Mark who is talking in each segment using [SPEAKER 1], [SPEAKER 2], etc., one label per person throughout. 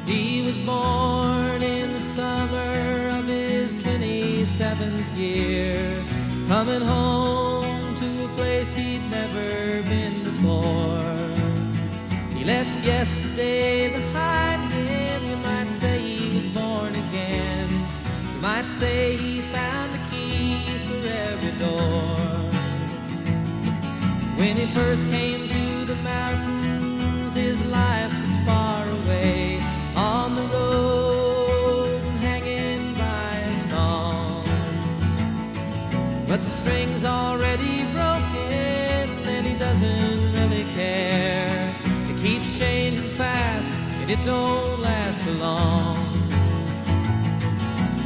[SPEAKER 1] He was born in the summer of his 27th year, coming home to a place he'd never been before. He left yesterday behind him. You might say he was born again. You might say he found a key for every door. When he first came to the mountains, his life was far away, on the road and hanging by a song. But the string's already broken and he doesn't really care. It keeps changing fast and it don't last for long.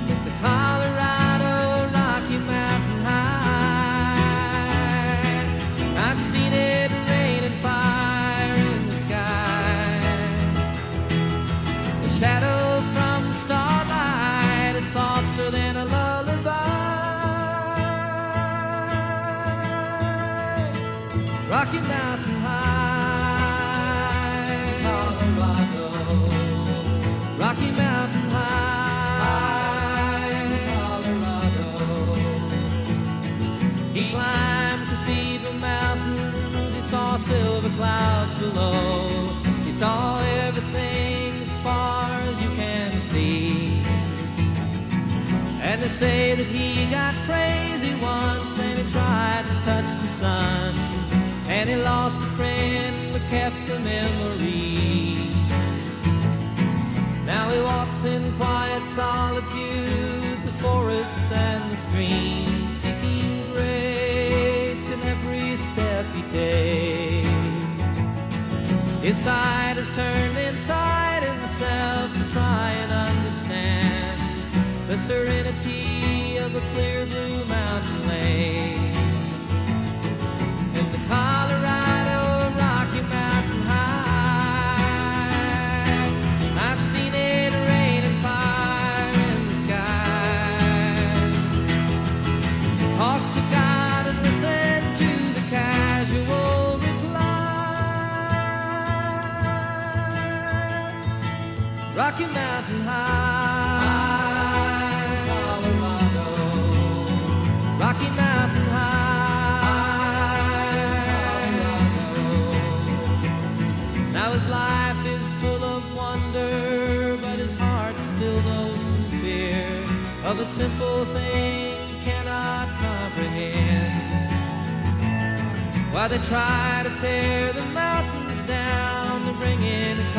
[SPEAKER 1] But the Colorado Rocky Mountain High, I've seen it rain and fire in the sky. The shadow from the starlight is softer than a lullaby. Rocky Mountain High, Colorado. Rocky Mountain High, Colorado. He climbed Cathedral Mountains. He saw silver clouds below. He saw everything as far as you can see. And they say that he got crazy once and he tried to touch the sun, and he lost a friend but kept a memory. Now he walks in quiet solitude, the forests and the streams, seeking grace in every step he takes. His side is turned inside himself to try and understand the serenity of a clear blue mountain lake. And the Colorado Rocky Mountain High, I've seen it rain and fire in the sky. Talk to God and listen to the casual reply. Rocky Mountain High, Colorado. Rocky Mountain High, Colorado. Now his life is full of wonder, but his heart still knows some fear of a simple thing he cannot comprehend. While they try to tear the mountains down to bring in a